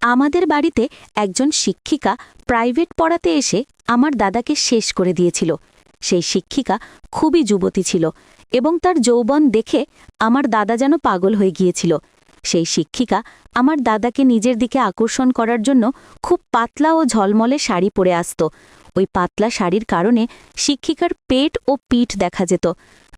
আমাদের বাড়িতে একজন শিক্ষিকা প্রাইভেট পড়াতে এসে আমার দাদাকে শেষ করে দিয়েছিল। সেই শিক্ষিকা খুবই যুবতী ছিল এবং তার যৌবন দেখে আমার দাদা যেন পাগল হয়ে গিয়েছিল। সেই শিক্ষিকা আমার দাদাকে নিজের দিকে আকর্ষণ করার জন্য খুব পাতলা ও ঝলমলে শাড়ি পরে আসত। ওই পাতলা শাড়ির কারণে শিক্ষিকার পেট ও পিঠ দেখা যেত।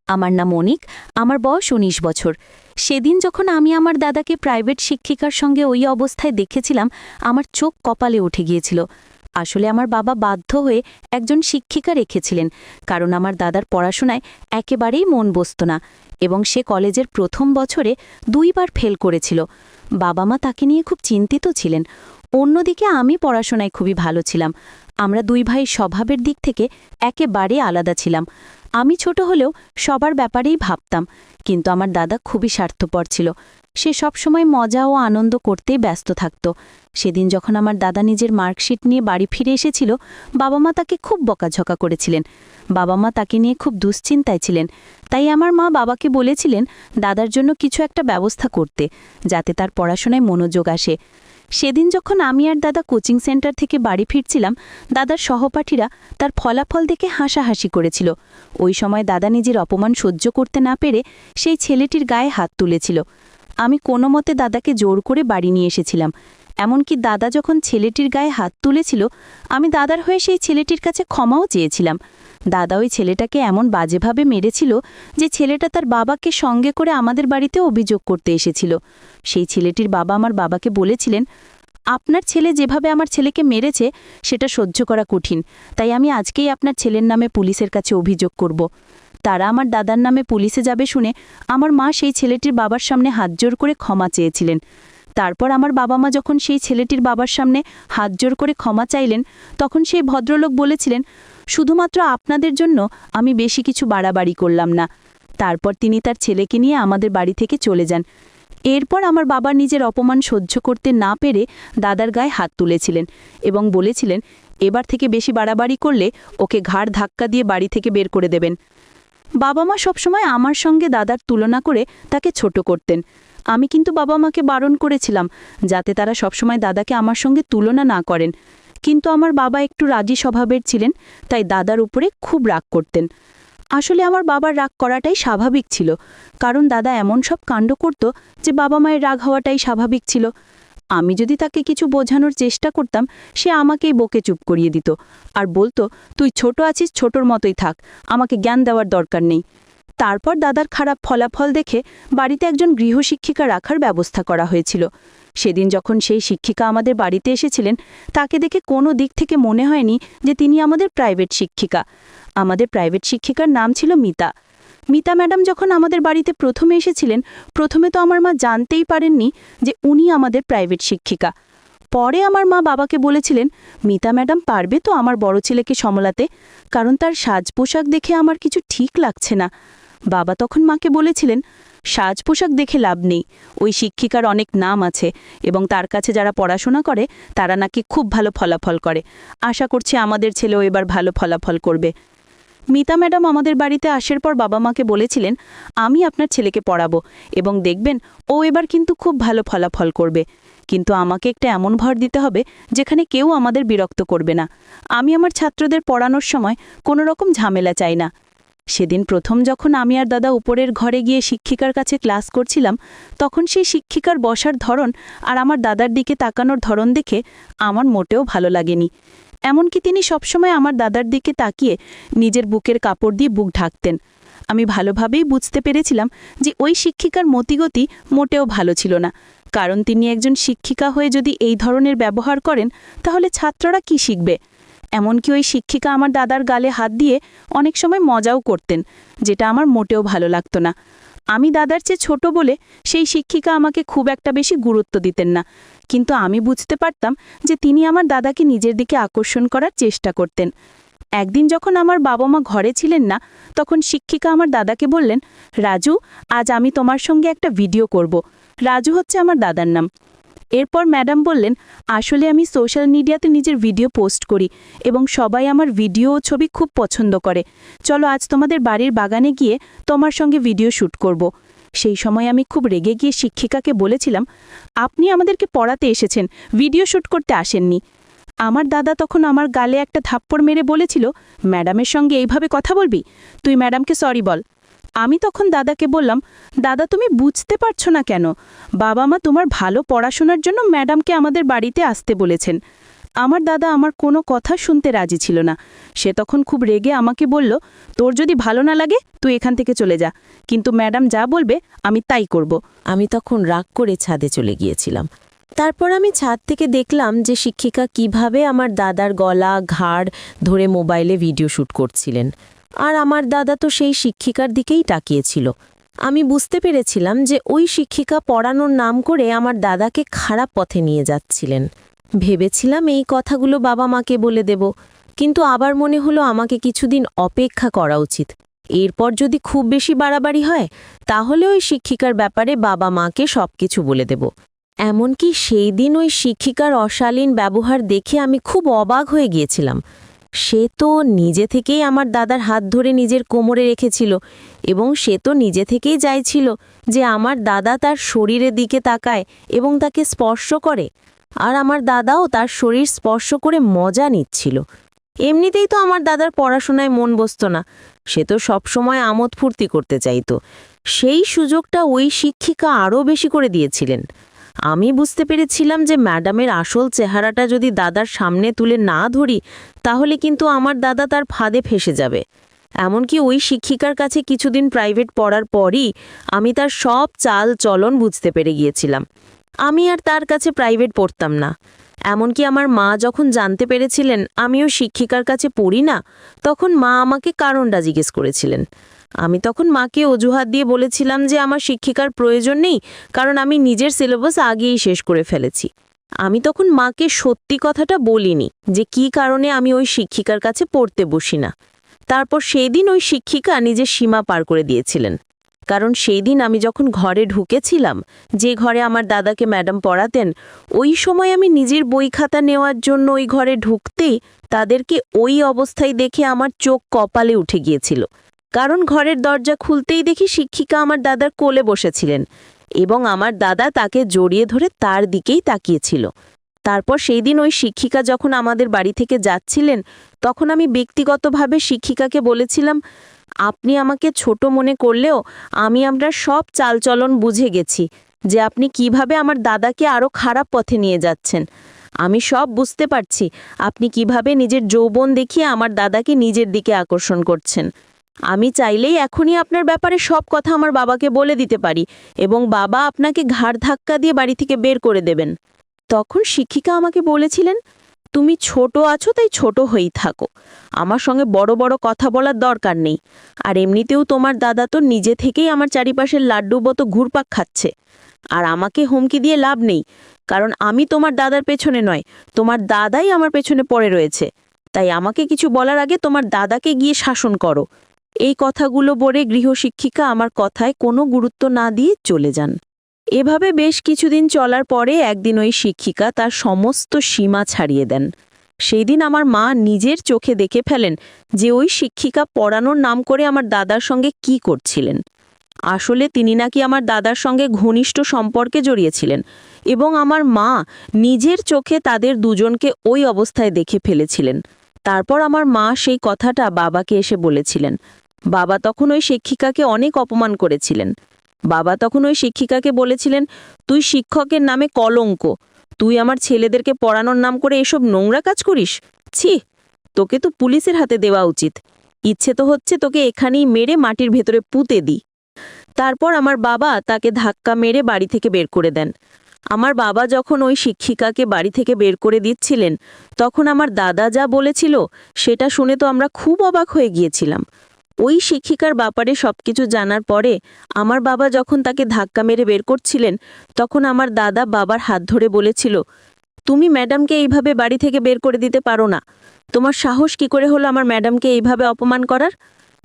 আমার নাম অনিক, আমার বয়স ১৯ বছর। সেদিন যখন আমি আমার দাদাকে প্রাইভেট শিক্ষিকার সঙ্গে ওই অবস্থায় দেখেছিলাম, আমার চোখ কপালে উঠে গিয়েছিল। আসলে আমার বাবা বাধ্য হয়ে একজন শিক্ষিকা রেখেছিলেন, কারণ আমার দাদার পড়াশোনায় একেবারেই মন বসত না এবং সে কলেজের প্রথম বছরে ২ বার ফেল করেছিল। বাবা মা তাকে নিয়ে খুব চিন্তিত ছিলেন। অন্যদিকে আমি পড়াশোনায় খুবই ভালো ছিলাম। আমরা ২ ভাই স্বভাবের দিক থেকে একেবারে আলাদা ছিলাম। আমি ছোট হলেও সবার ব্যাপারেই ভাবতাম, কিন্তু আমার দাদা খুবই স্বার্থপর ছিল। সে সবসময় মজা ও আনন্দ করতেই ব্যস্ত থাকত। সেদিন যখন আমার দাদা নিজের মার্কশিট নিয়ে বাড়ি ফিরে এসেছিল, বাবা মা তাকে খুব বকাঝকা করেছিলেন। বাবা মা তাকে নিয়ে খুব দুশ্চিন্তায় ছিলেন। তাই আমার মা বাবাকে বলেছিলেন দাদার জন্য কিছু একটা ব্যবস্থা করতে, যাতে তার পড়াশোনায় মনোযোগ আসে। সেদিন যখন আমি আর দাদা কোচিং সেন্টার থেকে বাড়ি ফিরছিলাম, দাদার সহপাঠীরা তার ফলাফল দেখে হাসাহাসি করেছিল। ওই সময় দাদা নিজের অপমান সহ্য করতে না পেরে সেই ছেলেটির গায়ে হাত তুলেছিল। আমি কোনো মতে দাদাকে জোর করে বাড়ি নিয়ে এসেছিলাম। এমনকি দাদা যখন ছেলেটির গায়ে হাত তুলেছিল, আমি দাদার হয়ে সেই ছেলেটির কাছে ক্ষমাও চেয়েছিলাম। দাদা ওই ছেলেটাকে এমন বাজেভাবে মেরেছিল যে ছেলেটা তার বাবাকে সঙ্গে করে আমাদের বাড়িতে অভিযোগ করতে এসেছিল। সেই ছেলেটির বাবা আমার বাবাকে বলেছিলেন, আপনার ছেলে যেভাবে আমার ছেলেকে মেরেছে সেটা সহ্য করা কঠিন, তাই আমি আজকেই আপনার ছেলের নামে পুলিশের কাছে অভিযোগ করব। তারা আমার দাদার নামে পুলিশে যাবে শুনে আমার মা সেই ছেলেটির বাবার সামনে হাতজোর করে ক্ষমা চেয়েছিলেন। তারপর আমার বাবা মা যখন সেই ছেলেটির বাবার সামনে হাতজোর করে ক্ষমা চাইলেন, তখন সেই ভদ্রলোক বলেছিলেন, শুধুমাত্র আপনাদের জন্য আমি বেশি কিছু বাড়াবাড়ি করলাম না। তারপর তিনি তার ছেলেকে নিয়ে আমাদের বাড়ি থেকে চলে যান। এরপর আমার বাবা নিজের অপমান সহ্য করতে না পেরে দাদার গায়ে হাত তুলেছিলেন এবং বলেছিলেন, এবার থেকে বেশি বাড়াবাড়ি করলে ওকে ঘাড় ধাক্কা দিয়ে বাড়ি থেকে বের করে দেবেন। বাবা মা সবসময় আমার সঙ্গে দাদার তুলনা করে তাকে ছোট করতেন। আমি কিন্তু বাবা মাকে বারণ করেছিলাম যাতে তারা সবসময় দাদাকে আমার সঙ্গে তুলনা না করেন, কিন্তু আমার বাবা একটু রাজি স্বভাবের ছিলেন, তাই দাদার উপরে খুব রাগ করতেন। আসলে আমার বাবার রাগ করাটাই স্বাভাবিক ছিল, কারণ দাদা এমন সব কাণ্ড করত যে বাবা মায়ের রাগ হওয়াটাই স্বাভাবিক ছিল। আমি যদি তাকে কিছু বোঝানোর চেষ্টা করতাম, সে আমাকেই বকে চুপ করিয়ে দিত আর বলতো, তুই ছোট আছিস, ছোটর মতোই থাক, আমাকে জ্ঞান দেওয়ার দরকার নেই। তারপর দাদার খারাপ ফলাফল দেখে বাড়িতে একজন গৃহশিক্ষিকা রাখার ব্যবস্থা করা হয়েছিল। সেদিন যখন সেই শিক্ষিকা আমাদের বাড়িতে এসেছিলেন, তাকে দেখে কোনো দিক থেকে মনে হয়নি যে তিনি আমাদের প্রাইভেট শিক্ষিকা। আমাদের প্রাইভেট শিক্ষিকার নাম ছিল মিতা। মিতা ম্যাডাম যখন আমাদের বাড়িতে প্রথমে এসেছিলেন, প্রথমে তো আমার মা জানতেই পারেননি যে উনি আমাদের প্রাইভেট শিক্ষিকা। পরে আমার মা বাবাকে বলেছিলেন, মিতা ম্যাডাম পারবে তো আমার বড় ছেলেকে সামলাতে, কারণ তার সাজ পোশাক দেখে আমার কিছু ঠিক লাগছে না। বাবা তখন মাকে বলেছিলেন, সাজ পোশাক দেখে লাভ নেই, ওই শিক্ষিকার অনেক নাম আছে এবং তার কাছে যারা পড়াশোনা করে তারা নাকি খুব ভালো ফলাফল করে। আশা করছি আমাদের ছেলেও এবার ভালো ফলাফল করবে। মিতা ম্যাডাম আমাদের বাড়িতে আসার পর বাবা মাকে বলেছিলেন, আমি আপনার ছেলেকে পড়াবো এবং দেখবেন ও এবার কিন্তু খুব ভালো ফলাফল করবে, কিন্তু আমাকে একটা এমন ভর দিতে হবে যেখানে কেউ আমাদের বিরক্ত করবে না। আমি আমার ছাত্রদের পড়ানোর সময় কোনো রকম ঝামেলা চাই না। সেদিন প্রথম যখন আমি আর দাদা উপরের ঘরে গিয়ে শিক্ষিকার কাছে ক্লাস করছিলাম, তখন সেই শিক্ষিকার বসার ধরন আর আমার দাদার দিকে তাকানোর ধরন দেখে আমার মোটেও ভালো লাগেনি। এমনকি তিনি সবসময় আমার দাদার দিকে তাকিয়ে নিজের বুকের কাপড় দিয়ে বুক ঢাকতেন। আমি ভালোভাবেই বুঝতে পেরেছিলাম যে ওই শিক্ষিকার মতিগতি মোটেও ভালো ছিল না, কারণ তিনি একজন শিক্ষিকা হয়ে যদি এই ধরনের ব্যবহার করেন তাহলে ছাত্ররা কি শিখবে। এমনকি ওই শিক্ষিকা আমার দাদার গালে হাত দিয়ে অনেক সময় মজাও করতেন, যেটা আমার মোটেও ভালো লাগতো না। আমি দাদার চেয়ে ছোট বলে সেই শিক্ষিকা আমাকে খুব একটা বেশি গুরুত্ব দিতেন না, কিন্তু আমি বুঝতে পারতাম যে তিনি আমার দাদাকে নিজের দিকে আকর্ষণ করার চেষ্টা করতেন। একদিন যখন আমার বাবা মা ঘরে ছিলেন না, তখন শিক্ষিকা আমার দাদাকে বললেন, রাজু, আজ আমি তোমার সঙ্গে একটা ভিডিও করব। রাজু হচ্ছে আমার দাদার নাম। এরপর ম্যাডাম বললেন, আসলে আমি সোশ্যাল মিডিয়াতে নিজের ভিডিও পোস্ট করি এবং সবাই আমার ভিডিও ও ছবি খুব পছন্দ করে। চলো আজ তোমাদের বাড়ির বাগানে গিয়ে তোমার সঙ্গে ভিডিও শ্যুট করব। সেই সময় আমি খুব রেগে গিয়ে শিক্ষিকাকে বলেছিলাম, আপনি আমাদেরকে পড়াতে এসেছেন, ভিডিও শ্যুট করতে আসেননি। আমার দাদা তখন আমার গালে একটা থাপ্পড় মেরে বলেছিল, ম্যাডামের সঙ্গে এইভাবে কথা বলবি, তুই ম্যাডামকে সরি বল। আমি তখন দাদাকে বললাম, দাদা তুমি বুঝতে পারছো না কেন? বাবা মা তোমার ভালো পড়াশোনার জন্য ম্যাডামকে আমাদের বাড়িতে আসতে বলেছেন। আমার দাদা আমার কোনো কথা শুনতে রাজি ছিল না। সে তখন খুব রেগে আমাকে বলল, তোর যদি ভালো না লাগে তুই এখান থেকে চলে যা, কিন্তু ম্যাডাম যা বলবে আমি তাই করব। আমি তখন রাগ করে ছাদে চলে গিয়েছিলাম। তারপর আমি ছাদ থেকে দেখলাম যে শিক্ষিকা কিভাবে আমার দাদার গলা ঘাড় ধরে মোবাইলে ভিডিও শ্যুট করছিলেন, আর আমার দাদা তো সেই শিক্ষিকার দিকেই তাকিয়েছিল। আমি বুঝতে পেরেছিলাম যে ওই শিক্ষিকা পড়ানোর নাম করে আমার দাদাকে খারাপ পথে নিয়ে যাচ্ছিলেন। ভেবেছিলাম এই কথাগুলো বাবা মাকে বলে দেব, কিন্তু আবার মনে হলো আমাকে কিছুদিন অপেক্ষা করা উচিত। এরপর যদি খুব বেশি বাড়াবাড়ি হয় তাহলে ওই শিক্ষিকার ব্যাপারে বাবা মাকে সবকিছু বলে দেব। এমনকি সেই দিন ওই শিক্ষিকার অশালীন ব্যবহার দেখে আমি খুব অবাক হয়ে গিয়েছিলাম। সে তো নিজে থেকেই আমার দাদার হাত ধরে নিজের কোমরে রেখেছিল, এবং সে তো নিজে থেকেই চাইছিল যে আমার দাদা তার শরীরের দিকে তাকায় এবং তাকে স্পর্শ করে, আর আমার দাদাও তার শরীর স্পর্শ করে মজা নিচ্ছিল। এমনিতেই তো আমার দাদার পড়াশোনায় মন বসত না, সে তো সবসময় আমোদ ফুর্তি করতে চাইতো। সেই সুযোগটা ওই শিক্ষিকা আরও বেশি করে দিয়েছিলেন। আমি বুঝতে পেরেছিলাম যে ম্যাডামের আসল চেহারাটা যদি দাদার সামনে তুলে না ধরি তাহলে কিন্তু আমার দাদা তার ফাঁদে ফেসে যাবে। এমনকি ওই শিক্ষিকার কাছে কিছুদিন প্রাইভেট পড়ার পরই আমি তার সব চাল চলন বুঝতে পেরে গিয়েছিলাম। আমি আর তার কাছে প্রাইভেট পড়তাম না। এমনকি আমার মা যখন জানতে পেরেছিলেন আমিও শিক্ষিকার কাছে পড়ি না, তখন মা আমাকে কারণটা জিজ্ঞেস করেছিলেন। আমি তখন মাকে অজুহাত দিয়ে বলেছিলাম যে আমার শিক্ষিকার প্রয়োজন নেই, কারণ আমি নিজের সিলেবাস আগেই শেষ করে ফেলেছি। আমি তখন মাকে সত্যি কথাটা বলিনি যে কী কারণে আমি ওই শিক্ষিকার কাছে পড়তে বসি না। তারপর সেই দিন ওই শিক্ষিকা নিজের সীমা পার করে দিয়েছিলেন, কারণ সেই দিন আমি যখন ঘরে ঢুকেছিলাম, যে ঘরে আমার দাদাকে ম্যাডাম পড়াতেন, ওই সময় আমি নিজের বই খাতা নেওয়ার জন্য ওই ঘরে ঢুকতেই তাদেরকে ওই অবস্থায় দেখে আমার চোখ কপালে উঠে গিয়েছিল। কারণ ঘরের দরজা খুলতেই দেখি শিক্ষিকা আমার দাদার কোলে বসেছিলেন এবং আমার দাদা তাকে জড়িয়ে ধরে তার দিকেই তাকিয়েছিল। তারপর সেই দিন ওই শিক্ষিকা যখন আমাদের বাড়ি থেকে যাচ্ছিলেন, তখন আমি ব্যক্তিগতভাবে শিক্ষিকাকে বলেছিলাম, আপনি আমাকে ছোট মনে করলেও আমি আপনার সব চালচলন বুঝে গেছি যে আপনি কিভাবে আমার দাদাকে আরও খারাপ পথে নিয়ে যাচ্ছেন। আমি সব বুঝতে পারছি আপনি কিভাবে নিজের যৌবন দেখিয়ে আমার দাদাকে নিজের দিকে আকর্ষণ করছেন। আমি চাইলেই এখনই আপনার ব্যাপারে সব কথা আমার বাবাকে বলে দিতে পারি এবং বাবা আপনাকে ঘাড় ধাক্কা দিয়ে বাড়ি থেকে বের করে দেবেন। তখন শিক্ষিকা আমাকে বলেছিলেন, তুমি ছোট আছো তাই ছোট হয়েই থাকো, আমার সঙ্গে বড় বড় কথা বলার দরকার নেই। আর এমনিতেও তোমার দাদা তো নিজে থেকেই আমার চারিপাশের লাড্ডু মতো ঘুরপাক খাচ্ছে, আর আমাকে হুমকি দিয়ে লাভ নেই, কারণ আমি তোমার দাদার পেছনে নয়, তোমার দাদাই আমার পেছনে পড়ে রয়েছে। তাই আমাকে কিছু বলার আগে তোমার দাদাকে গিয়ে শাসন করো। এই কথাগুলো বলে গৃহশিক্ষিকা আমার কথায় কোনো গুরুত্ব না দিয়ে চলে যান। এভাবে বেশ কিছুদিন চলার পরে একদিন ওই শিক্ষিকা তার সমস্ত সীমা ছাড়িয়ে দেন। সেই দিন আমার মা নিজের চোখে দেখে ফেলেন যে ওই শিক্ষিকা পড়ানোর নাম করে আমার দাদার সঙ্গে কি করছিলেন। আসলে তিনি নাকি আমার দাদার সঙ্গে ঘনিষ্ঠ সম্পর্কে জড়িয়েছিলেন এবং আমার মা নিজের চোখে তাদের দুজনকে ওই অবস্থায় দেখে ফেলেছিলেন। তারপর আমার মা সেই কথাটা বাবাকে এসে বলেছিলেন। বাবা তখন ওই শিক্ষিকাকে অনেক অপমান করেছিলেন। বাবা তখন ওই শিক্ষিকাকে বলেছিলেন, তুই শিক্ষকের নামে কলঙ্ক, তুই আমার ছেলেদেরকে পড়ানোর নাম করে এসব নোংরা কাজ করিস, ছি, তোকে তো পুলিশের হাতে দেওয়া উচিত। ইচ্ছে তো হচ্ছে তোকে এখানেই মেরে মাটির ভেতরে পুঁতে দিই। তারপর আমার বাবা তাকে ধাক্কা মেরে বাড়ি থেকে বের করে দেন। আমার বাবা যখন ওই শিক্ষিকাকে বাড়ি থেকে বের করে দিচ্ছিলেন, তখন আমার দাদা যা বলেছিল সেটা শুনে তো আমরা খুব অবাক হয়ে গিয়েছিলাম। ওই শিক্ষিকার ব্যাপারে সবকিছু জানার পরে আমার বাবা যখন তাকে ধাক্কা মেরে বের করছিলেন, তখন আমার দাদা বাবার হাত ধরে বলেছিল, তুমি ম্যাডামকে এইভাবে বাড়ি থেকে বের করে দিতে পারো না। তোমার সাহস কি করে হলো আমার ম্যাডামকে এইভাবে অপমান করার?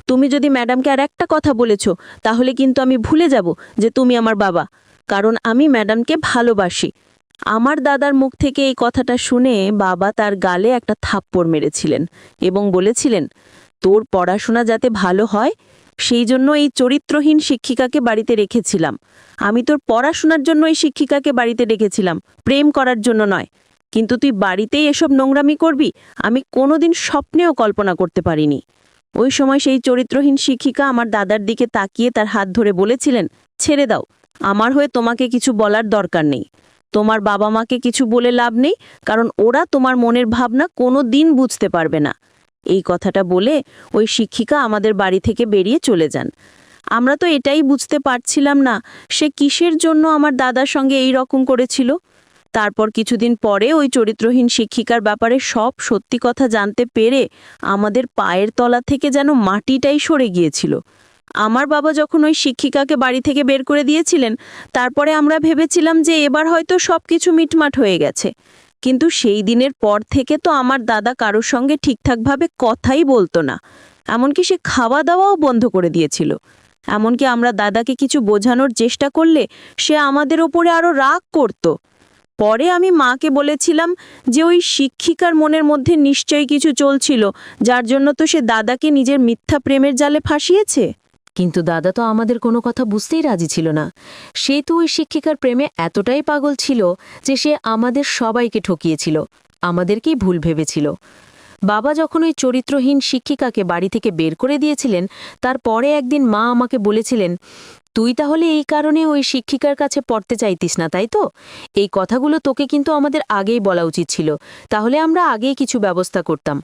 তুমি যদি ম্যাডামকে আর একটা কথা বলেছ তাহলে কিন্তু আমি ভুলে যাব যে তুমি আমার বাবা, কারণ আমি ম্যাডামকে ভালোবাসি। আমার দাদার মুখ থেকে এই কথাটা শুনে বাবা তার গালে একটা থাপ্পড় মেরেছিলেন এবং বলেছিলেন, তোর পড়াশোনা যাতে ভালো হয় সেই জন্য এই চরিত্রহীন শিক্ষিকাকে বাড়িতে রেখেছিলাম। আমি তোর পড়াশোনার জন্য এই শিক্ষিকাকে বাড়িতে রেখেছিলাম, প্রেম করার জন্য নয়। কিন্তু তুই বাড়িতেই এসব নোংরামি করবি, আমি কোনোদিন স্বপ্নেও কল্পনা করতে পারিনি। ওই সময় সেই চরিত্রহীন শিক্ষিকা আমার দাদার দিকে তাকিয়ে তার হাত ধরে বলেছিলেন, ছেড়ে দাও, আমার হয়ে তোমাকে কিছু বলার দরকার নেই। তোমার বাবা মাকে কিছু বলে লাভ নেই, কারণ ওরা তোমার মনের ভাবনা কোনো দিন বুঝতে পারবে না। এই কথাটা বলে ওই শিক্ষিকা আমাদের বাড়ি থেকে বেরিয়ে চলে যান। আমরা তো এটাই বুঝতে পারছিলাম না সে কিসের জন্য আমার দাদার সঙ্গে এই রকম করেছিল। তারপর কিছুদিন পরে ওই চরিত্রহীন শিক্ষিকার ব্যাপারে সব সত্যি কথা জানতে পেরে আমাদের পায়ের তলা থেকে যেন মাটিটাই সরে গিয়েছিল। আমার বাবা যখন ওই শিক্ষিকাকে বাড়ি থেকে বের করে দিয়েছিলেন, তারপরে আমরা ভেবেছিলাম যে এবার হয়তো সবকিছু মিটমাট হয়ে গেছে। কিন্তু সেই দিনের পর থেকে তো আমার দাদা কারোর সঙ্গে ঠিকঠাকভাবে কথাই বলতো না, এমনকি সে খাওয়া দাওয়াও বন্ধ করে দিয়েছিল। এমনকি আমরা দাদাকে কিছু বোঝানোর চেষ্টা করলে সে আমাদের ওপরে আরও রাগ করত। পরে আমি মাকে বলেছিলাম যে ওই শিক্ষিকার মনের মধ্যে নিশ্চয়ই কিছু চলছিল, যার জন্য তো সে দাদাকে নিজের মিথ্যা প্রেমের জালে ফাঁসিয়েছে। কিন্তু দাদা তো আমাদের কোনো কথা বুঝতেই রাজি ছিল না। সে তো ওই শিক্ষিকার প্রেমে এতটাই পাগল ছিল যে সে আমাদের সবাইকে ঠকিয়েছিল, আমাদেরকেই ভুল ভেবেছিল। বাবা যখন ওই চরিত্রহীন শিক্ষিকাকে বাড়ি থেকে বের করে দিয়েছিলেন, তারপরে একদিন মা আমাকে বলেছিলেন, তুই তাহলে এই কারণে ওই শিক্ষিকার কাছে পড়তে চাইতিস না, তাই তো? এই কথাগুলো তোকে কিন্তু আমাদের আগেই বলা উচিত ছিল, তাহলে আমরা আগেই কিছু ব্যবস্থা করতাম।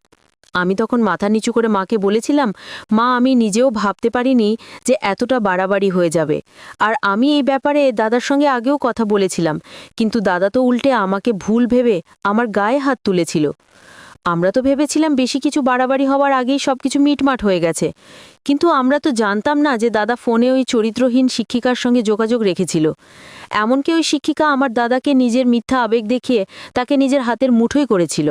আমি তখন মাথা নিচু করে মাকে বলেছিলাম, মা, আমি নিজেও ভাবতে পারিনি যে এতটা বাড়াবাড়ি হয়ে যাবে। আর আমি এই ব্যাপারে দাদার সঙ্গে আগেও কথা বলেছিলাম, কিন্তু দাদা তো উল্টে আমাকে ভুল ভেবে আমার গায়ে হাত তুলেছিল। আমরা তো ভেবেছিলাম বেশি কিছু বাড়াবাড়ি হওয়ার আগেই সবকিছু মিটমাট হয়ে গেছে, কিন্তু আমরা তো জানতাম না যে দাদা ফোনে ওই চরিত্রহীন শিক্ষিকার সঙ্গে যোগাযোগ রেখেছিল। এমনকি ওই শিক্ষিকা আমার দাদাকে নিজের মিথ্যা আবেগ দেখিয়ে তাকে নিজের হাতের মুঠোই করেছিল।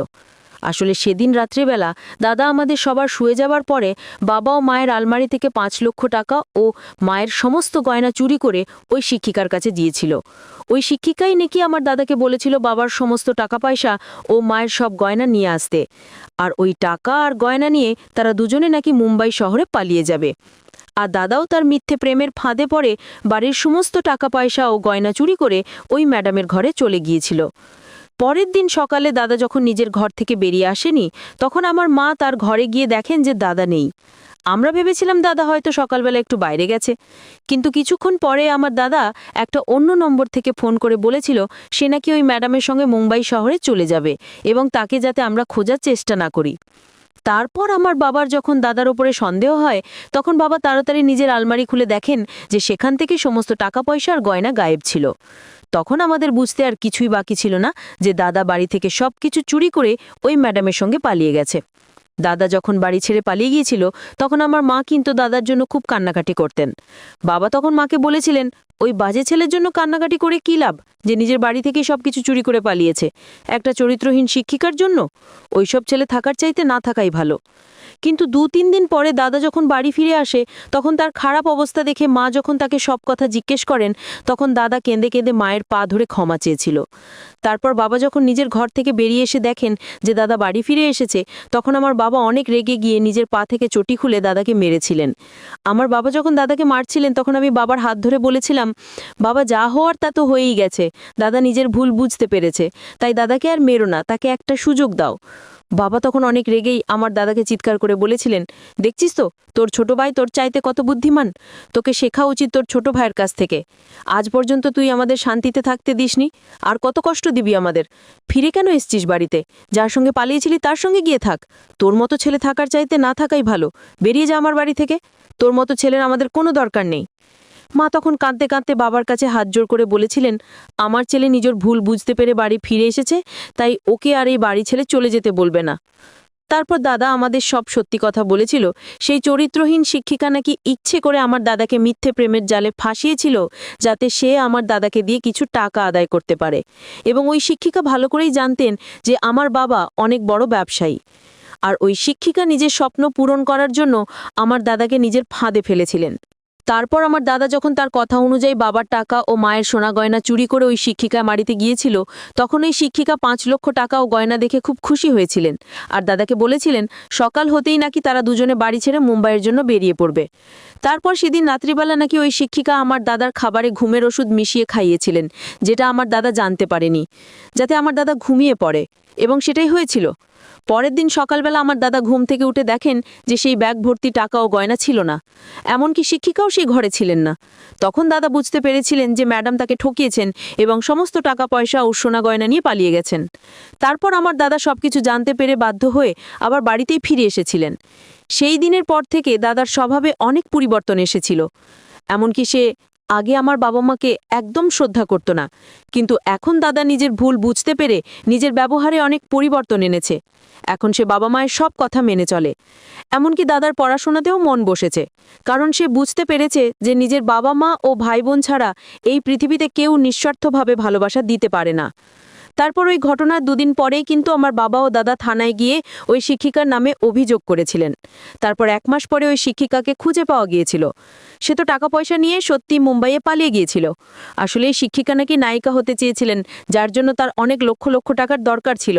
আসলে সেদিন রাত্রিবেলা দাদা আমাদের সবার শুয়ে যাবার পরে বাবা ও মায়ের আলমারি থেকে 5 লক্ষ টাকা ও মায়ের সমস্ত গয়না চুরি করে ওই শিক্ষিকার কাছে দিয়েছিল। ওই শিক্ষিকাই নাকি আমার দাদাকে বলেছিল বাবার সমস্ত টাকা পয়সা ও মায়ের সব গয়না নিয়ে আসতে, আর ওই টাকা আর গয়না নিয়ে তারা দুজনে নাকি মুম্বাই শহরে পালিয়ে যাবে। আর দাদাও তার মিথ্যে প্রেমের ফাঁদে পড়ে বাড়ির সমস্ত টাকা পয়সা ও গয়না চুরি করে ওই ম্যাডামের ঘরে চলে গিয়েছিল। পরের দিন সকালে দাদা যখন নিজের ঘর থেকে বেরিয়ে আসেনি, তখন আমার মা তার ঘরে গিয়ে দেখেন যে দাদা নেই। আমরা ভেবেছিলাম দাদা হয়তো সকালবেলা একটু বাইরে গেছে, কিন্তু কিছুক্ষণ পরে আমার দাদা একটা অন্য নম্বর থেকে ফোন করে বলেছিল সে নাকি ওই ম্যাডামের সঙ্গে মুম্বাই শহরে চলে যাবে এবং তাকে যাতে আমরা খোঁজার চেষ্টা না করি। তারপর আমার বাবার যখন দাদার ওপরে সন্দেহ হয়, তখন বাবা তাড়াতাড়ি নিজের আলমারি খুলে দেখেন যে সেখান থেকে সমস্ত টাকা পয়সা আর গয়না গায়েব ছিল। তখন আমাদের বুঝতে আর কিছুই বাকি ছিল না যে দাদা বাড়ি থেকে সবকিছু চুরি করে ওই ম্যাডামের সঙ্গে পালিয়ে গেছে। দাদা যখন বাড়ি ছেড়ে পালিয়ে গিয়েছিল, তখন আমার মা কিন্তু দাদার জন্য খুব কান্নাকাটি করতেন। বাবা তখন মাকে বলেছিলেন, ওই বাজে ছেলের জন্য কান্নাকাটি করে কী লাভ, যে নিজের বাড়ি থেকেই সবকিছু চুরি করে পালিয়েছে, একটা চরিত্রহীন শিক্ষিকার জন্য? ওইসব ছেলে থাকার চাইতে না থাকাই ভালো। কিন্তু 2-3 দিন পরে দাদা যখন বাড়ি ফিরে আসে, তখন তার খারাপ অবস্থা দেখে মা যখন তাকে সব কথা জিজ্ঞেস করেন, তখন দাদা কেঁদে কেঁদে মায়ের পা ধরে ক্ষমা চেয়েছিল। তারপর বাবা যখন নিজের ঘর থেকে বেরিয়ে এসে দেখেন যে দাদা বাড়ি ফিরে এসেছে, তখন আমার বাবা অনেক রেগে গিয়ে নিজের পা থেকে চটি খুলে দাদাকে মেরেছিলেন। আমার বাবা যখন দাদাকে মারছিলেন, তখন আমি বাবার হাত ধরে বলেছিলাম, বাবা, যা হওয়ার তা তো হয়েই গেছে, দাদা নিজের ভুল বুঝতে পেরেছে, তাই দাদাকে আর মেরো না, তাকে একটা সুযোগ দাও। বাবা তখন অনেক রেগেই আমার দাদাকে চিৎকার করে বলেছিলেন, দেখছিস তো তোর ছোট ভাই তোর চাইতে কত বুদ্ধিমান, তোকে শেখা উচিত তোর ছোট ভাইয়ের কাছ থেকে। আজ পর্যন্ত তুই আমাদের শান্তিতে থাকতে দিসনি, আর কত কষ্ট দিবি আমাদের? ফিরে কেন এসছিস বাড়িতে? যার সঙ্গে পালিয়েছিলি তার সঙ্গে গিয়ে থাক, তোর মতো ছেলে থাকার চাইতে না থাকাই ভালো, বেরিয়ে যা আমার বাড়ি থেকে, তোর মতো ছেলের আমাদের কোনো দরকার নেই। মা তখন কাঁদতে কাঁদতে বাবার কাছে হাত জোড় করে বলেছিলেন, আমার ছেলে নিজের ভুল বুঝতে পেরে বাড়ি ফিরে এসেছে, তাই ওকে আর এই বাড়ি ছেড়ে চলে যেতে বলবে না। তারপর দাদা আমাদের সব সত্যি কথা বলেছিল। সেই চরিত্রহীন শিক্ষিকা নাকি ইচ্ছে করে আমার দাদাকে মিথ্যে প্রেমের জালে ফাঁসিয়েছিল, যাতে সে আমার দাদাকে দিয়ে কিছু টাকা আদায় করতে পারে। এবং ওই শিক্ষিকা ভালো করেই জানতেন যে আমার বাবা অনেক বড় ব্যবসায়ী, আর ওই শিক্ষিকা নিজের স্বপ্ন পূরণ করার জন্য আমার দাদাকে নিজের ফাঁদে ফেলেছিলেন। তারপর আমার দাদা যখন তার কথা অনুযায়ী বাবার টাকা ও মায়ের সোনা গয়না চুরি করে ওই শিক্ষিকা মারিতে গিয়েছিল, তখন ওই শিক্ষিকা 5 লক্ষ টাকা ও গয়না দেখে খুব খুশি হয়েছিলেন আর দাদাকে বলেছিলেন সকাল হতেই নাকি তারা দুজনে বাড়ি ছেড়ে মুম্বাইয়ের জন্য বেরিয়ে পড়বে। তারপর সেদিন রাত্রিবেলা নাকি ওই শিক্ষিকা আমার দাদার খাবারে ঘুমের ওষুধ মিশিয়ে খাইয়েছিলেন, যেটা আমার দাদা জানতে পারেনি, যাতে আমার দাদা ঘুমিয়ে পড়ে, এবং সেটাই হয়েছিল। পরের দিন সকালবেলা আমার দাদা ঘুম থেকে উঠে দেখেন যে সেই ব্যাগ ভর্তি টাকা ও গয়না ছিল না, এমনকি শিক্ষিকাও সেই ঘরে ছিলেন না। তখন দাদা বুঝতে পেরেছিলেন যে ম্যাডাম তাকে ঠকিয়েছেন এবং সমস্ত টাকা পয়সা ও সোনা গয়না নিয়ে পালিয়ে গেছেন। তারপর আমার দাদা সবকিছু জানতে পেরে বাধ্য হয়ে আবার বাড়িতেই ফিরে এসেছিলেন। সেই দিনের পর থেকে দাদার স্বভাবে অনেক পরিবর্তন এসেছিল। এমনকি সে আগে আমার বাবা মাকে একদম শ্রদ্ধা করত না, কিন্তু এখন দাদা নিজের ভুল বুঝতে পেরে নিজের ব্যবহারে অনেক পরিবর্তন এনেছে। এখন সে বাবা মায়ের সব কথা মেনে চলে। এমনকি দাদার পড়াশোনাতেও মন বসেছে, কারণ সে বুঝতে পেরেছে যে নিজের বাবা মা ও ভাই বোন ছাড়া এই পৃথিবীতে কেউ নিঃস্বার্থভাবে ভালোবাসা দিতে পারে না। তারপর ওই ঘটনার দুদিন পরেই কিন্তু আমার বাবা ও দাদা থানায় গিয়ে ওই শিক্ষিকার নামে অভিযোগ করেছিলেন। তারপর 1 মাস পরে ওই শিক্ষিকাকে খুঁজে পাওয়া গিয়েছিল। সে তো টাকা পয়সা নিয়ে সত্যি মুম্বাইয়ে পালিয়ে গিয়েছিল। আসলে এই শিক্ষিকা নাকি নায়িকা হতে চেয়েছিলেন, যার জন্য তার অনেক লক্ষ লক্ষ টাকার দরকার ছিল,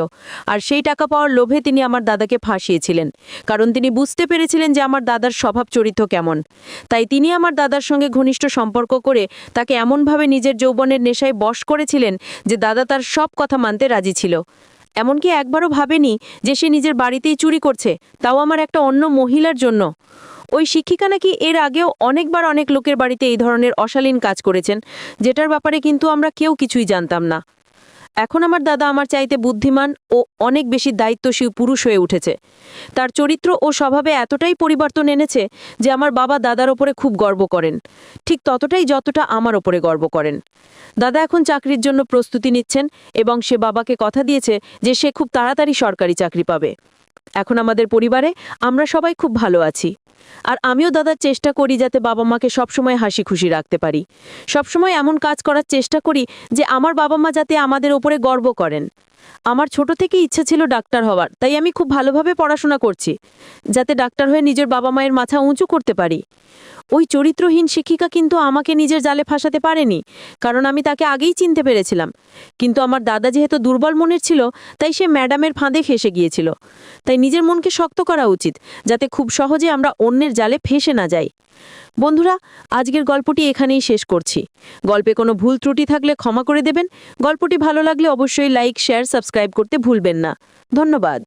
আর সেই টাকা পাওয়ার লোভে তিনি আমার দাদাকে ফাঁসিয়েছিলেন, কারণ তিনি বুঝতে পেরেছিলেন যে আমার দাদার স্বভাব চরিত্র কেমন। তাই তিনি আমার দাদার সঙ্গে ঘনিষ্ঠ সম্পর্ক করে তাকে এমনভাবে নিজের যৌবনের নেশায় বশ করেছিলেন যে দাদা তার সব কথা মানতে রাজি ছিল। এমনকি একবারও ভাবেনি যে সে নিজের বাড়িতেই চুরি করছে, তাও আমার একটা অন্য মহিলার জন্য। ওই শিক্ষিকা নাকি এর আগেও অনেকবার অনেক লোকের বাড়িতে এই ধরনের অশালীন কাজ করেছেন, যেটার ব্যাপারে কিন্তু আমরা কেউ কিছুই জানতাম না। এখন আমার দাদা আমার চাইতে বুদ্ধিমান ও অনেক বেশি দায়িত্বশীল পুরুষ হয়ে উঠেছে। তার চরিত্র ও স্বভাবে এতটাই পরিবর্তন এনেছে যে আমার বাবা দাদার ওপরে খুব গর্ব করেন, ঠিক ততটাই যতটা আমার ওপরে গর্ব করেন। দাদা এখন চাকরির জন্য প্রস্তুতি নিচ্ছেন এবং সে বাবাকে কথা দিয়েছে যে সে খুব তাড়াতাড়ি সরকারি চাকরি পাবে। এখন আমাদের পরিবারে আমরা সবাই খুব ভালো আছি, আর আমিও দাদার চেষ্টা করি যাতে বাবা মাকে সবসময় হাসি খুশি রাখতে পারি। সবসময় এমন কাজ করার চেষ্টা করি যে আমার বাবা মা যাতে আমাদের ওপরে গর্ব করেন। আমার ছোট থেকে ইচ্ছা ছিল ডাক্তার হওয়ার, তাই আমি খুব ভালোভাবে পড়াশোনা করছি, যাতে ডাক্তার হয়ে নিজের বাবা মায়ের মাথা উঁচু করতে পারি। ওই চরিত্রহীন শিক্ষিকা কিন্তু আমাকে নিজের জালে ফাঁসাতে পারেনি, কারণ আমি তাকে আগেই চিনতে পেরেছিলাম। কিন্তু আমার দাদা যেহেতু দুর্বল মনের ছিল, তাই সে ম্যাডামের ফাঁদে ফেঁসে গিয়েছিল। তাই নিজের মনকে শক্ত করা উচিত, যাতে খুব সহজে আমরা অন্যের জালে ফেঁসে না যাই। বন্ধুরা, আজকের গল্পটি এখানেই শেষ করছি। গল্পে কোনো ভুল ত্রুটি থাকলে ক্ষমা করে দেবেন। গল্পটি ভালো লাগলে অবশ্যই লাইক, শেয়ার, সাবস্ক্রাইব করতে ভুলবেন না। ধন্যবাদ।